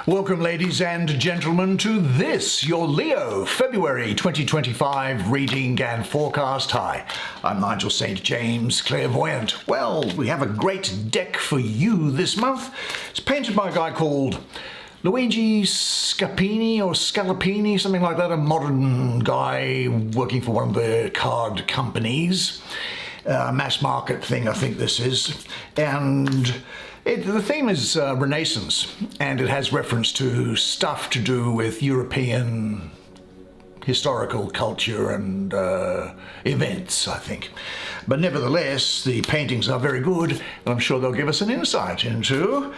Welcome, ladies and gentlemen, to this, your Leo, February 2025 reading and forecast. Hi, I'm Nigel Saint James, Clairvoyant. Well, we have a great deck for you this month. It's painted by a guy called Luigi Scapini or Scalapini, something like that, a modern guy working for one of the card companies. Mass market thing, I think this is. And the theme is Renaissance, and it has reference to stuff to do with European historical culture and events, I think. But nevertheless, the paintings are very good, and I'm sure they'll give us an insight into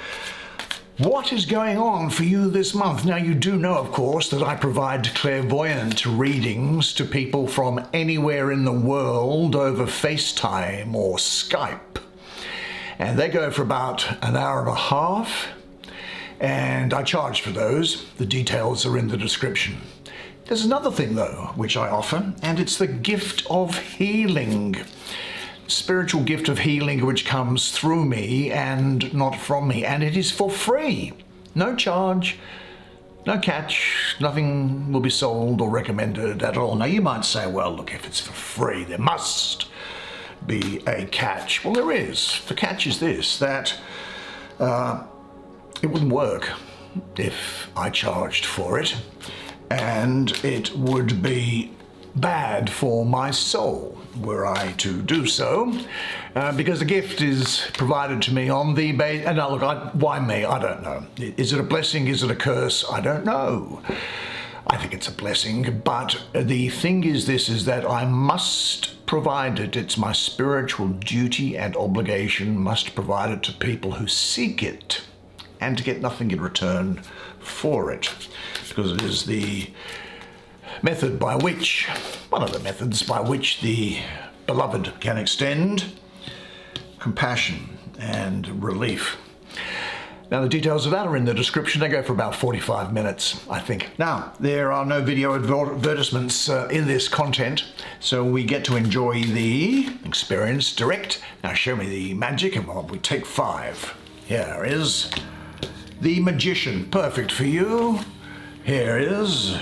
what is going on for you this month. Now, you do know, of course, that I provide clairvoyant readings to people from anywhere in the world over FaceTime or Skype. And they go for about an hour and a half, and I charge for those. The details are in the description. There's another thing, though, which I offer, and it's the gift of healing. Spiritual gift of healing which comes through me and not from me, and it is for free. No charge, no catch, nothing will be sold or recommended at all. Now, you might say, well, look, if it's for free, there must be a catch. Well, there is. The catch is this, that it wouldn't work if I charged for it, and it would be bad for my soul were I to do so, because the gift is provided to me on the base. And now look, why me? I don't know. Is it a blessing? Is it a curse? I don't know. I think it's a blessing, but the thing is this, is that I must provide it. It's my spiritual duty and obligation, must provide it to people who seek it, and to get nothing in return for it, because it is the method by which, one of the methods by which the beloved can extend compassion and relief. Now, the details of that are in the description. They go for about 45 minutes, I think. Now, there are no video advertisements in this content, so we get to enjoy the experience direct. Now, show me the magic, and we take 5. Here is the Magician, perfect for you. Here is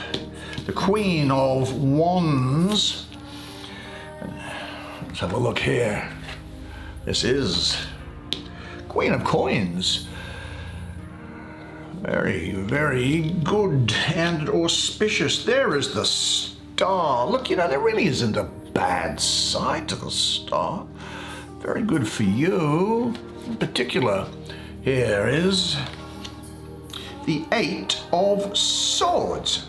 the Queen of Wands. Let's have a look here. This is Queen of Coins. Very, very good and auspicious. There is the Star. Look, you know, there really isn't a bad side to the Star. Very good for you. In particular, here is the 8 of Swords.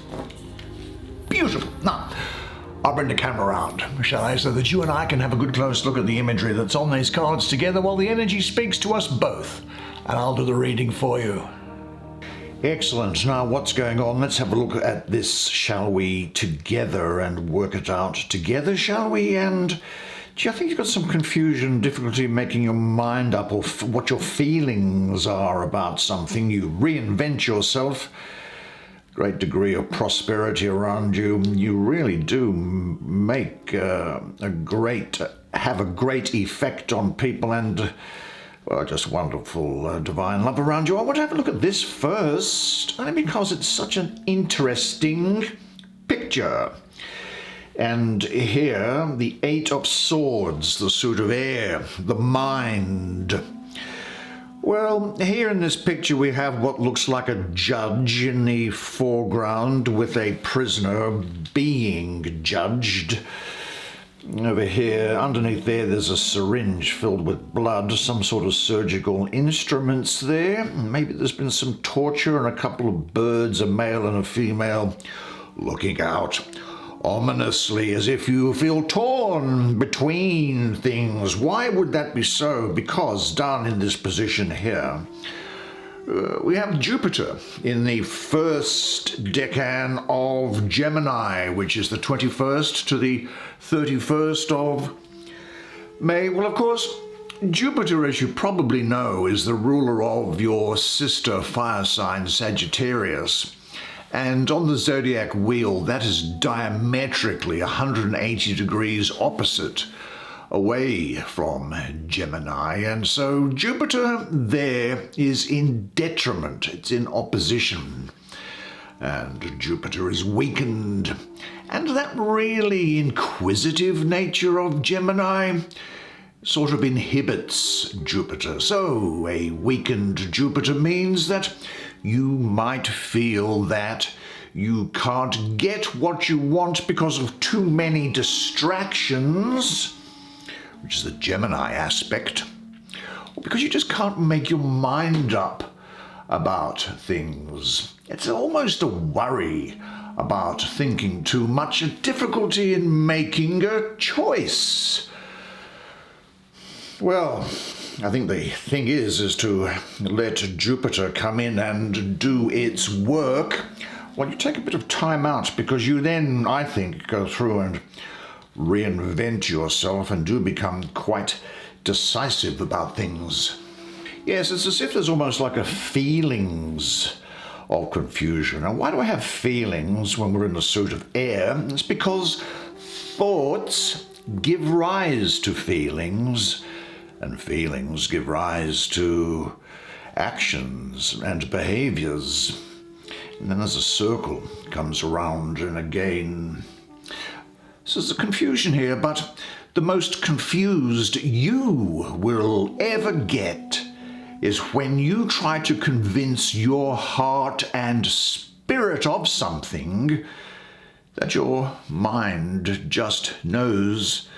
Beautiful. Now, I'll bring the camera around, shall I, so that you and I can have a good close look at the imagery that's on these cards together while the energy speaks to us both. And I'll do the reading for you. Excellent. Now, what's going on? Let's have a look at this, shall we, together, and work it out together, shall we? And do you think you've got some confusion, difficulty making your mind up, or what your feelings are about something? You reinvent yourself. Great degree of prosperity around you. You really do make have a great effect on people, and well, just wonderful divine love around you. I want to have a look at this first, only because it's such an interesting picture. And here, the 8 of Swords, the suit of air, the mind. Well, here in this picture we have what looks like a judge in the foreground with a prisoner being judged. Over here, underneath there's a syringe filled with blood, some sort of surgical instruments there. Maybe there's been some torture, and a couple of birds, a male and a female, looking out ominously as if you feel torn between things. Why would that be so? Because down in this position here, we have Jupiter in the first decan of Gemini, which is the 21st to the 31st of May. Well, of course, Jupiter, as you probably know, is the ruler of your sister fire sign, Sagittarius. And on the zodiac wheel, that is diametrically 180 degrees opposite away from Gemini, and so Jupiter there is in detriment, it's in opposition, and Jupiter is weakened. And that really inquisitive nature of Gemini sort of inhibits Jupiter. So a weakened Jupiter means that you might feel that you can't get what you want because of too many distractions, which is the Gemini aspect, or because you just can't make your mind up about things. It's almost a worry about thinking too much, a difficulty in making a choice. Well, I think the thing is to let Jupiter come in and do its work. Well, you take a bit of time out, because you then, I think, go through and reinvent yourself and do become quite decisive about things. Yes, it's as if there's almost like a feelings of confusion. And why do I have feelings when we're in the suit of air? It's because thoughts give rise to feelings, and feelings give rise to actions and behaviors. And then there's a circle, comes around and again. So there's a confusion here, but the most confused you will ever get is when you try to convince your heart and spirit of something that your mind just knows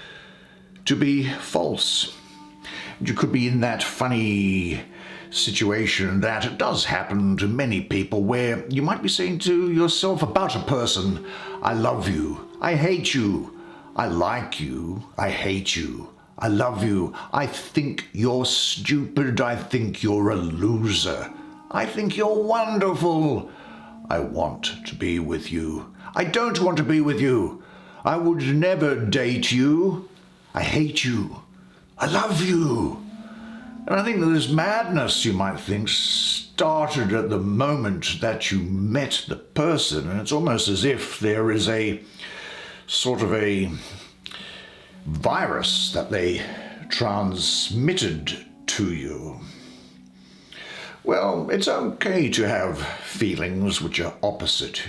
to be false. You could be in that funny situation that does happen to many people, where you might be saying to yourself about a person, I love you, I hate you, I like you, I hate you, I love you, I think you're stupid, I think you're a loser, I think you're wonderful, I want to be with you, I don't want to be with you, I would never date you, I hate you, I love you. And I think that this madness, you might think, started at the moment that you met the person. And it's almost as if there is a sort of a virus that they transmitted to you. Well, it's okay to have feelings which are opposite,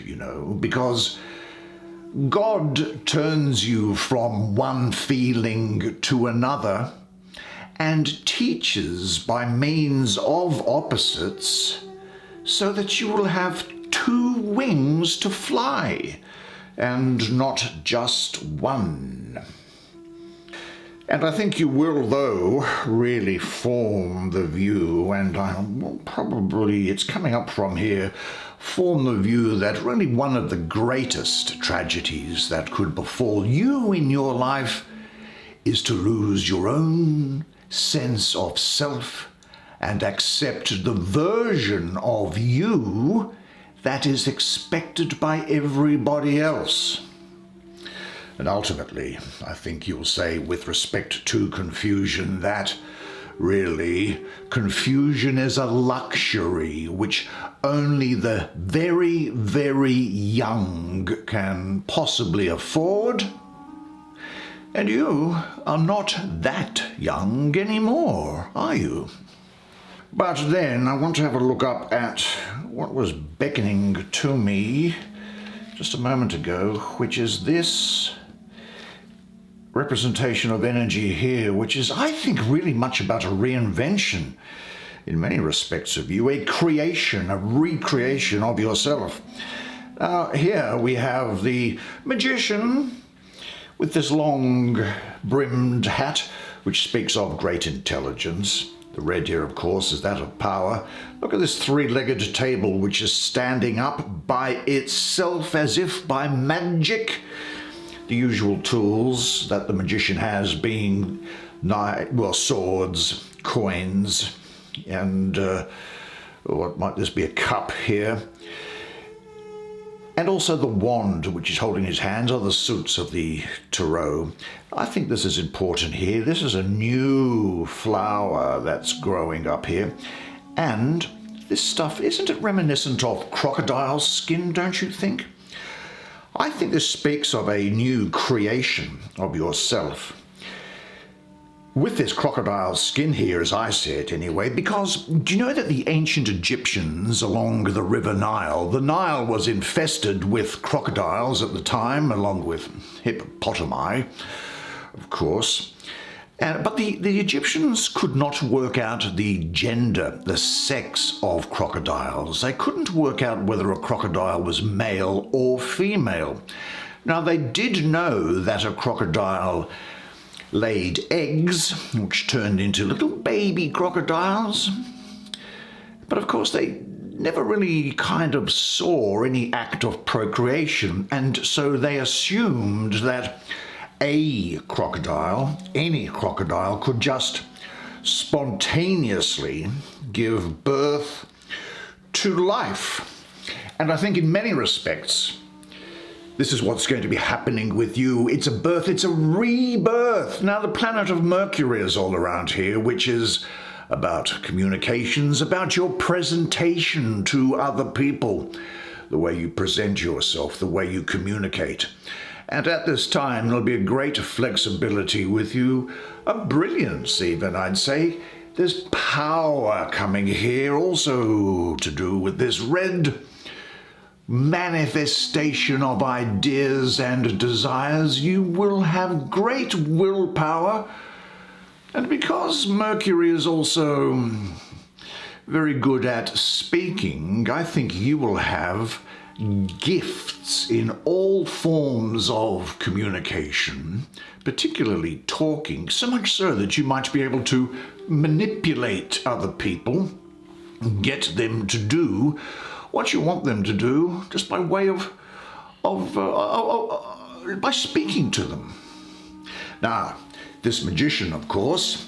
because God turns you from one feeling to another and teaches by means of opposites, so that you will have two wings to fly and not just one. And I think you will, though, really form the view, and probably it's coming up from here, form the view that really one of the greatest tragedies that could befall you in your life is to lose your own sense of self and accept the version of you that is expected by everybody else. And ultimately, I think you'll say, with respect to confusion, that really confusion is a luxury which only the very, very young can possibly afford. And you are not that young anymore, are you? But then I want to have a look up at what was beckoning to me just a moment ago, which is this representation of energy here, which is, I think, really much about a reinvention in many respects of you, a creation, a recreation of yourself. Now, here we have the magician with this long brimmed hat, which speaks of great intelligence. The red here, of course, is that of power. Look at this three-legged table, which is standing up by itself as if by magic. The usual tools that the magician has being, swords, coins, and what might this be, a cup here. And also the wand, which is holding his hands, are the suits of the tarot. I think this is important here. This is a new flower that's growing up here. And this stuff, isn't it reminiscent of crocodile skin, don't you think? I think this speaks of a new creation of yourself. with this crocodile skin here, as I see it anyway, because do you know that the ancient Egyptians along the River Nile, the Nile was infested with crocodiles at the time, along with hippopotami, of course. But the Egyptians could not work out the gender, the sex of crocodiles. They couldn't work out whether a crocodile was male or female. Now, they did know that a crocodile laid eggs, which turned into little baby crocodiles. But of course, they never really kind of saw any act of procreation, and so they assumed that a crocodile, any crocodile, could just spontaneously give birth to life. And I think in many respects, this is what's going to be happening with you. It's a birth, it's a rebirth. Now, the planet of Mercury is all around here, which is about communications, about your presentation to other people, the way you present yourself, the way you communicate. And at this time, there'll be a great flexibility with you, a brilliance even, I'd say. There's power coming here, also to do with this red manifestation of ideas and desires. You will have great willpower. And because Mercury is also very good at speaking, I think you will have gifts in all forms of communication, particularly talking, so much so that you might be able to manipulate other people, get them to do what you want them to do just by way of by speaking to them. Now, this magician, of course,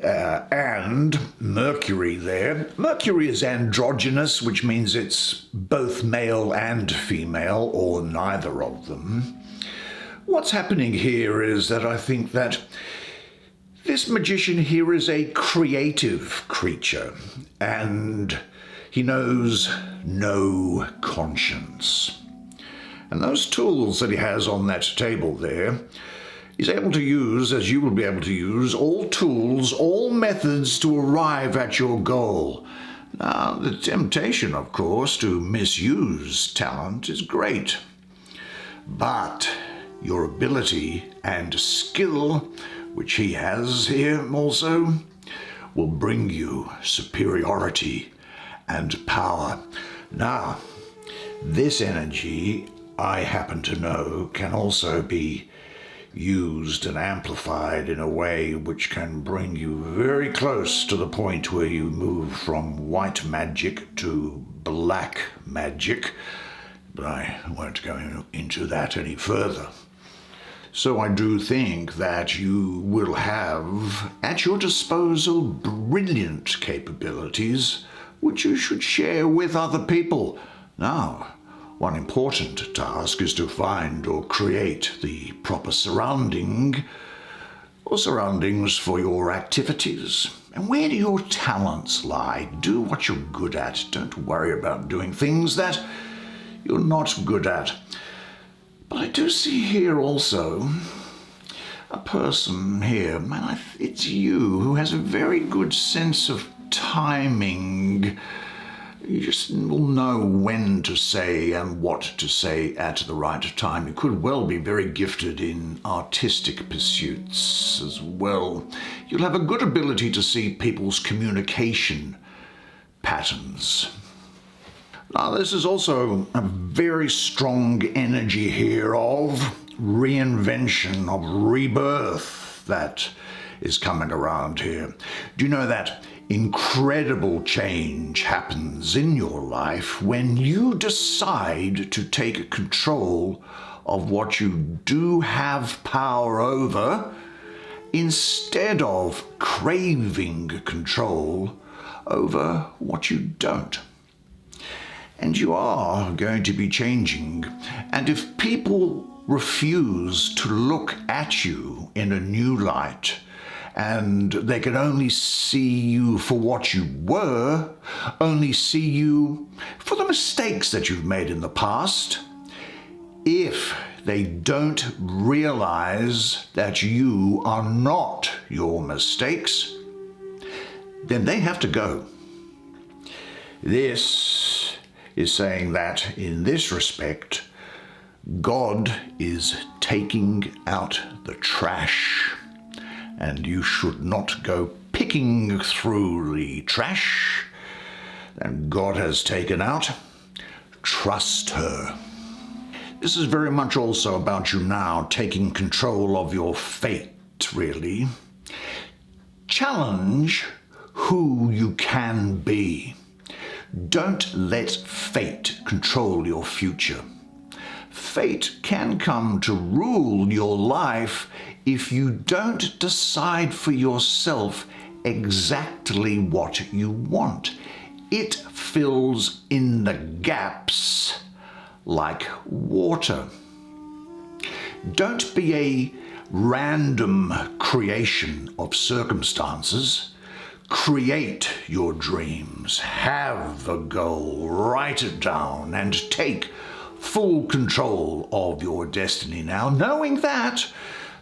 and Mercury there. Mercury is androgynous, which means it's both male and female, or neither of them. What's happening here is that I think that this magician here is a creative creature, and he knows no conscience. And those tools that he has on that table there, he's able to use, as you will be able to use, all tools, all methods to arrive at your goal. Now, the temptation, of course, to misuse talent is great. But your ability and skill, which he has here also, will bring you superiority and power. Now, this energy, I happen to know, can also be used and amplified in a way which can bring you very close to the point where you move from white magic to black magic. But I won't go into that any further. So I do think that you will have at your disposal brilliant capabilities which you should share with other people. Now, one important task is to find or create the proper surroundings for your activities. And where do your talents lie? Do what you're good at. Don't worry about doing things that you're not good at. But I do see here also a person here, man, it's you, who has a very good sense of timing. You just will know when to say and what to say at the right time. You could well be very gifted in artistic pursuits as well. You'll have a good ability to see people's communication patterns. Now, this is also a very strong energy here of reinvention, of rebirth that is coming around here. Do you know that incredible change happens in your life when you decide to take control of what you do have power over, instead of craving control over what you don't? And you are going to be changing. And if people refuse to look at you in a new light, and they can only see you for what you were, only see you for the mistakes that you've made in the past, if they don't realize that you are not your mistakes, then they have to go. This is saying that in this respect, God is taking out the trash, and you should not go picking through the trash that God has taken out. Trust her. This is very much also about you now taking control of your fate, really. Challenge who you can be. Don't let fate control your future. Fate can come to rule your life if you don't decide for yourself exactly what you want. It fills in the gaps like water. Don't be a random creation of circumstances. Create your dreams, have a goal, write it down, and take full control of your destiny now, knowing that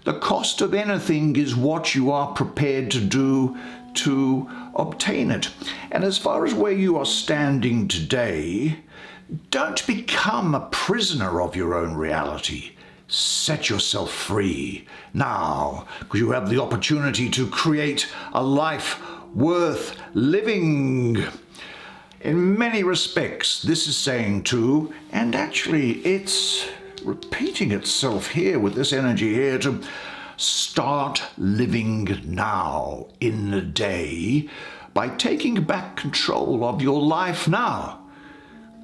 the cost of anything is what you are prepared to do to obtain it. And as far as where you are standing today, don't become a prisoner of your own reality. Set yourself free now, because you have the opportunity to create a life worth living. In many respects, this is saying to, and actually it's repeating itself here with this energy here, to start living now in the day by taking back control of your life now.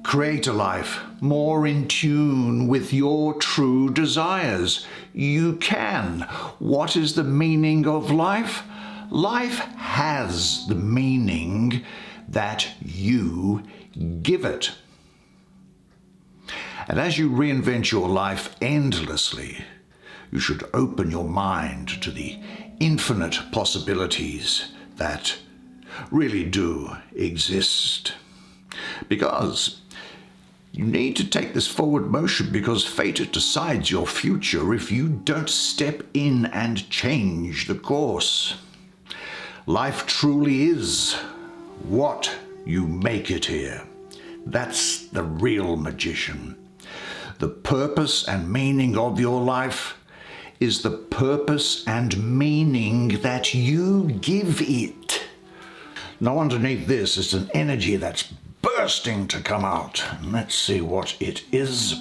Create a life more in tune with your true desires. You can. What is the meaning of life? Life has the meaning that you give it. And as you reinvent your life endlessly, you should open your mind to the infinite possibilities that really do exist. Because you need to take this forward motion, because fate decides your future if you don't step in and change the course. Life truly is what you make it here. That's the real magician. The purpose and meaning of your life is the purpose and meaning that you give it. Now underneath this is an energy that's bursting to come out. Let's see what it is.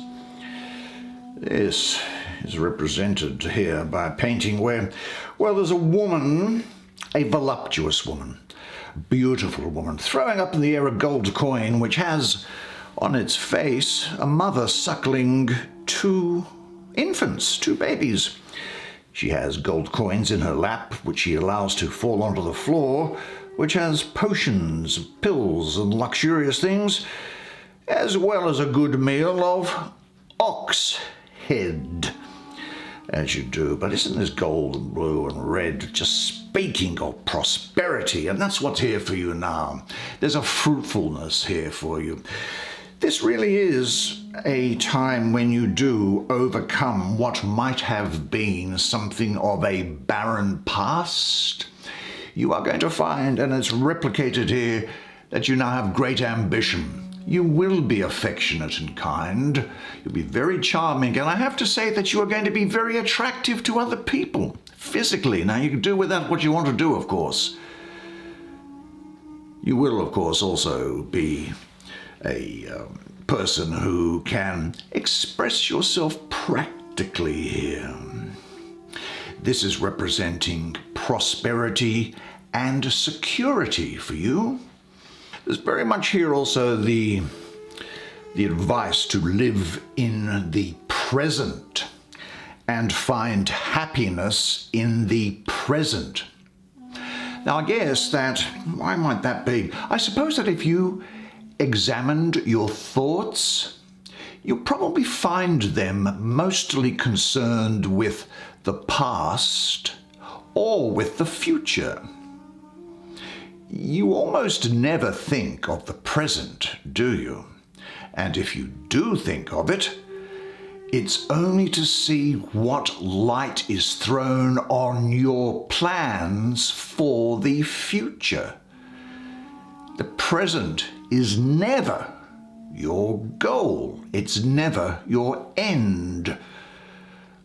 This is represented here by a painting where, well, there's a woman, a voluptuous woman, beautiful woman, throwing up in the air a gold coin which has on its face a mother suckling two infants, two babies. She has gold coins in her lap, which she allows to fall onto the floor, which has potions, pills, and luxurious things, as well as a good meal of ox head, as you do. But isn't this gold and blue and red just speaking of prosperity? And that's what's here for you now. There's a fruitfulness here for you. This really is a time when you do overcome what might have been something of a barren past. You are going to find, and it's replicated here, that you now have great ambition. You will be affectionate and kind. You'll be very charming. And I have to say that you are going to be very attractive to other people, physically. Now, you can do with that what you want to do, of course. You will, of course, also be a person who can express yourself practically here. This is representing prosperity and security for you. There's very much here also the advice to live in the present and find happiness in the present. Now, I guess that, why might that be? I suppose that if you examined your thoughts, you'll probably find them mostly concerned with the past or with the future. You almost never think of the present, do you? And if you do think of it, It's only to see what light is thrown on your plans for the future. The present is never your goal. It's never your end.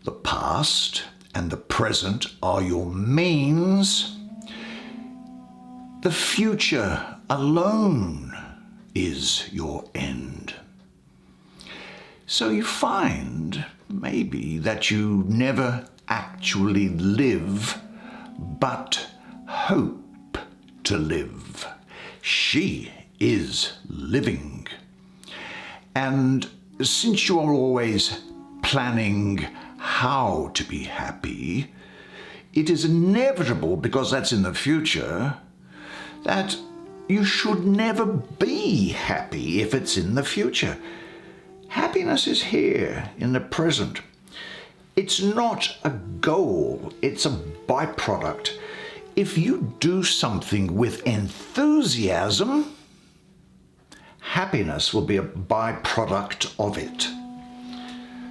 The past and the present are your means. The future alone is your end. So you find maybe that you never actually live, but hope to live. She is living. And since you are always planning how to be happy, it is inevitable, because that's in the future, that you should never be happy if it's in the future. Happiness is here in the present. It's not a goal, it's a byproduct. If you do something with enthusiasm, happiness will be a byproduct of it.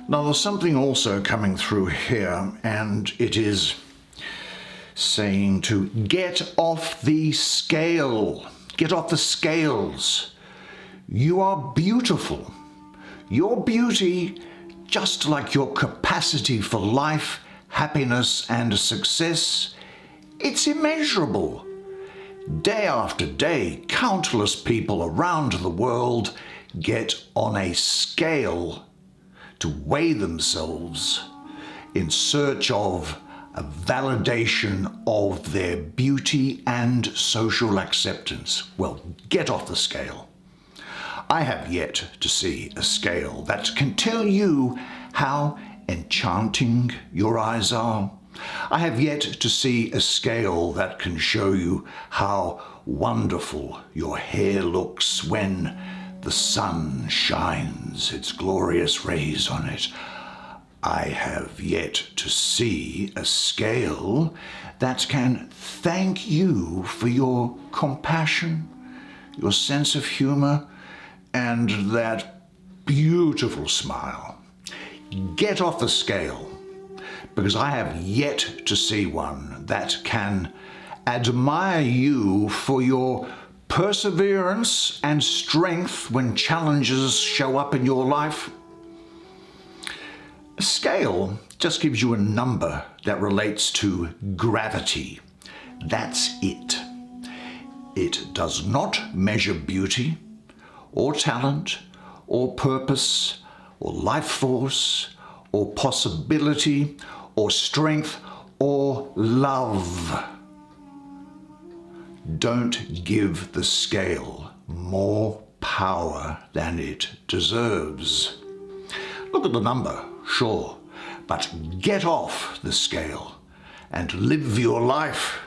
Now, there's something also coming through here, and it is saying to get off the scale. Get off the scales. You are beautiful. Your beauty, just like your capacity for life, happiness, and success, it's immeasurable. Day after day, countless people around the world get on a scale to weigh themselves in search of a validation of their beauty and social acceptance. Well, get off the scale. I have yet to see a scale that can tell you how enchanting your eyes are. I have yet to see a scale that can show you how wonderful your hair looks when the sun shines its glorious rays on it. I have yet to see a scale that can thank you for your compassion, your sense of humor, and that beautiful smile. Get off the scale, because I have yet to see one that can admire you for your perseverance and strength when challenges show up in your life. A scale just gives you a number that relates to gravity. That's it. It does not measure beauty, or talent, or purpose, or life force, or possibility, or strength, or love. Don't give the scale more power than it deserves. Look at the number, sure, but get off the scale and live your life,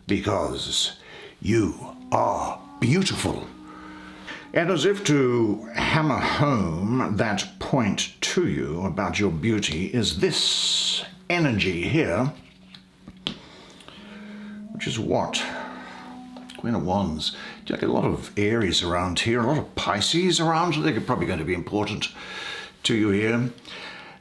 because you are beautiful. And as if to hammer home that point to you about your beauty is this energy here, which is what? Queen of Wands. Do you like a lot of Aries around here, a lot of Pisces around? They're probably going to be important to you here.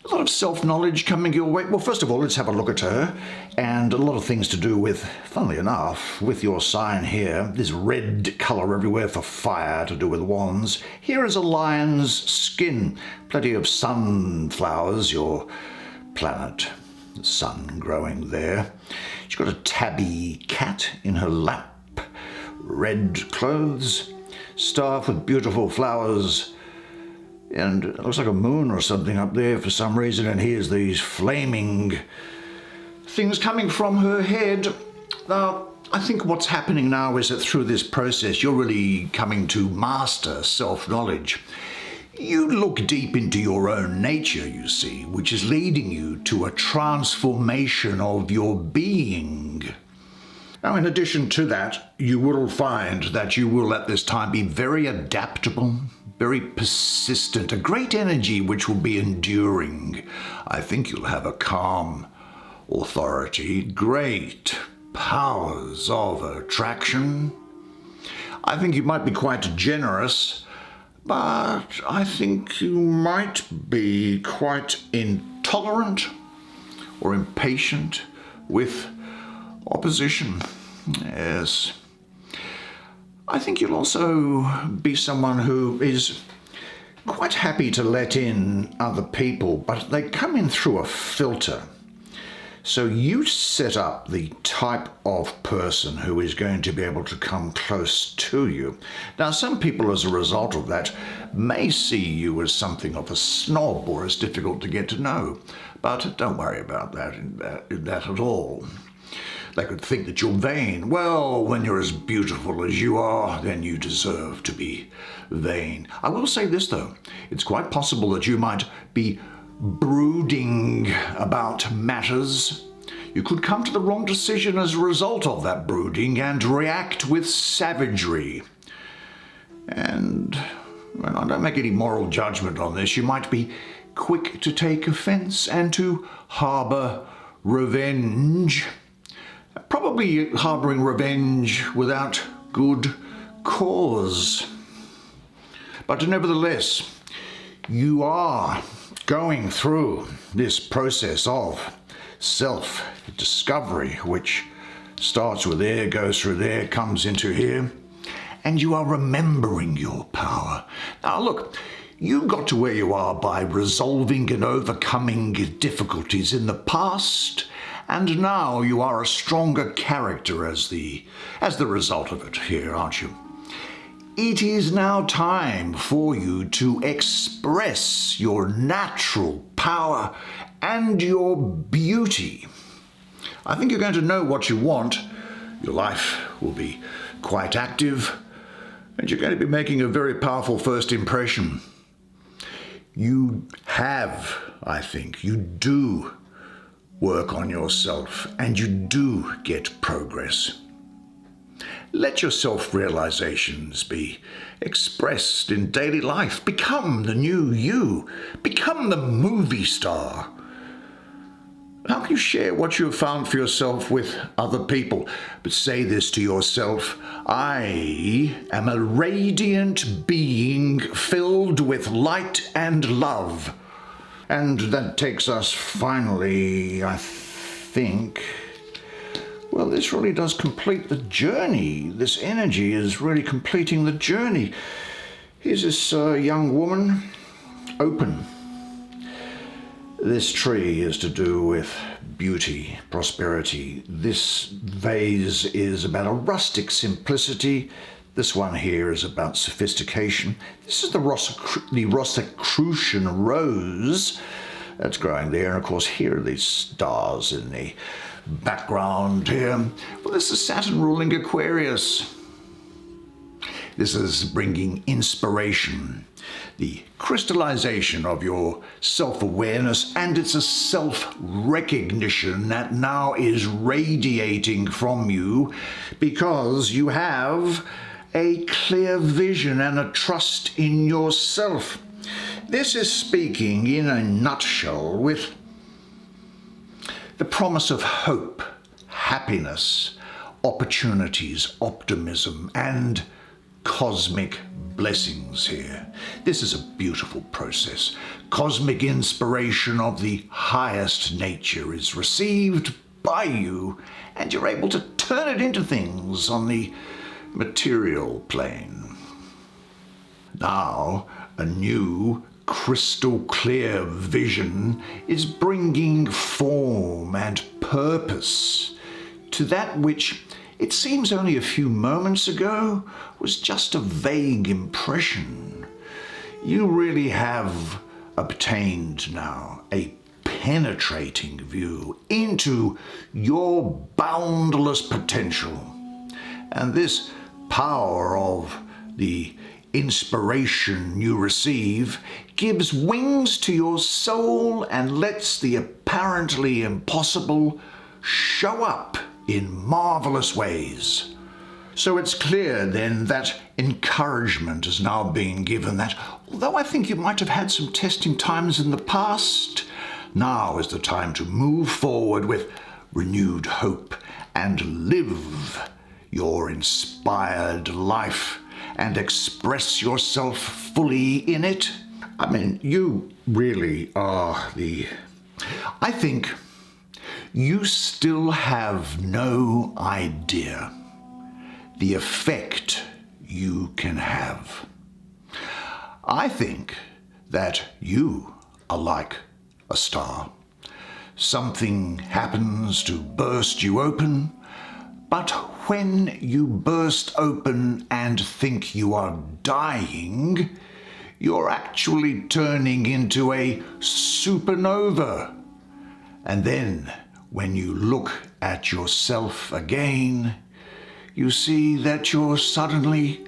A lot of self-knowledge coming your way. Well, first of all, let's have a look at her. And a lot of things to do with, funnily enough, with your sign here. This red colour everywhere for fire, to do with wands. Here is a lion's skin. Plenty of sunflowers, your planet. The sun growing there. She's got a tabby cat in her lap. Red clothes. Staff with beautiful flowers. And it looks like a moon or something up there for some reason, and here's these flaming things coming from her head. Now, I think what's happening now is that through this process, you're really coming to master self-knowledge. You look deep into your own nature, you see, which is leading you to a transformation of your being. Now, in addition to that, you will find that you will at this time be very adaptable, very persistent, a great energy which will be enduring. I think you'll have a calm authority, great powers of attraction. I think you might be quite generous, but I think you might be quite intolerant or impatient with opposition. Yes. I think you'll also be someone who is quite happy to let in other people, but they come in through a filter. So you set up the type of person who is going to be able to come close to you. Now, some people, as a result of that, may see you as something of a snob or as difficult to get to know. But don't worry about that at all. They could think that you're vain. Well, when you're as beautiful as you are, then you deserve to be vain. I will say this, though. It's quite possible that you might be brooding about matters. You could come to the wrong decision as a result of that brooding and react with savagery. And I don't make any moral judgment on this. You might be quick to take offense and to harbor revenge. Probably harboring revenge without good cause. But nevertheless, you are going through this process of self-discovery, which starts with there, goes through there, comes into here, and you are remembering your power. Now look, you got to where you are by resolving and overcoming difficulties in the past, and now you are a stronger character as the result of it here, aren't you? It is now time for you to express your natural power and your beauty. I think you're going to know what you want. Your life will be quite active, and you're going to be making a very powerful first impression. You have, I think, you do work on yourself, and you do get progress. Let your self-realizations be expressed in daily life. Become the new you. Become the movie star. How can you share what you have found for yourself with other people? But say this to yourself: I am a radiant being filled with light and love. And that takes us finally, I think, well, this really does complete the journey. This energy is really completing the journey. Here's this young woman, open. This tree is to do with beauty, prosperity. This vase is about a rustic simplicity. This one here is about sophistication. This is the Rosicrucian rose that's growing there. And of course, here are these stars in the background here. Well, this is Saturn ruling Aquarius. This is bringing inspiration, the crystallization of your self-awareness, and it's a self-recognition that now is radiating from you because you have a clear vision and a trust in yourself. This is speaking in a nutshell with the promise of hope, happiness, opportunities, optimism, and cosmic blessings here. This is a beautiful process. Cosmic inspiration of the highest nature is received by you, and you're able to turn it into things on the material plane. Now, a new crystal clear vision is bringing form and purpose to that which it seems only a few moments ago was just a vague impression. You really have obtained now a penetrating view into your boundless potential. And this power of the inspiration you receive gives wings to your soul and lets the apparently impossible show up in marvelous ways. So it's clear then that encouragement is now being given, that although I think you might have had some testing times in the past, now is the time to move forward with renewed hope and live your inspired life and express yourself fully in it. I mean, you really are I think you still have no idea the effect you can have. I think that you are like a star. Something happens to burst you open, but when you burst open and think you are dying, you're actually turning into a supernova. And then, when you look at yourself again, you see that you're suddenly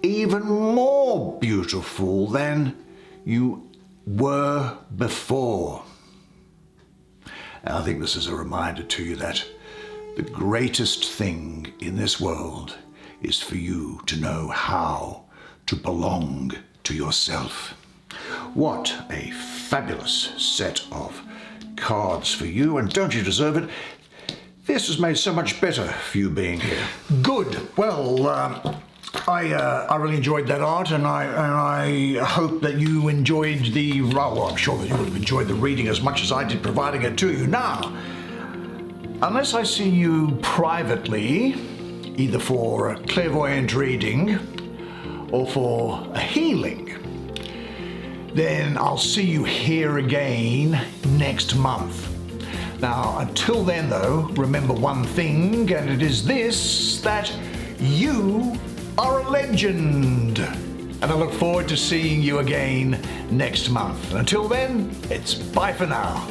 even more beautiful than you were before. And I think this is a reminder to you that the greatest thing in this world is for you to know how to belong to yourself. What a fabulous set of cards for you, and don't you deserve it? This has made so much better for you being here. Good. Well, I really enjoyed that art, and I hope that you enjoyed well, I'm sure that you would have enjoyed the reading as much as I did providing it to you. Now, unless I see you privately, either for a clairvoyant reading or for a healing, then I'll see you here again next month. Now, until then though, remember one thing, and it is this, that you are a legend. And I look forward to seeing you again next month. Until then, it's bye for now.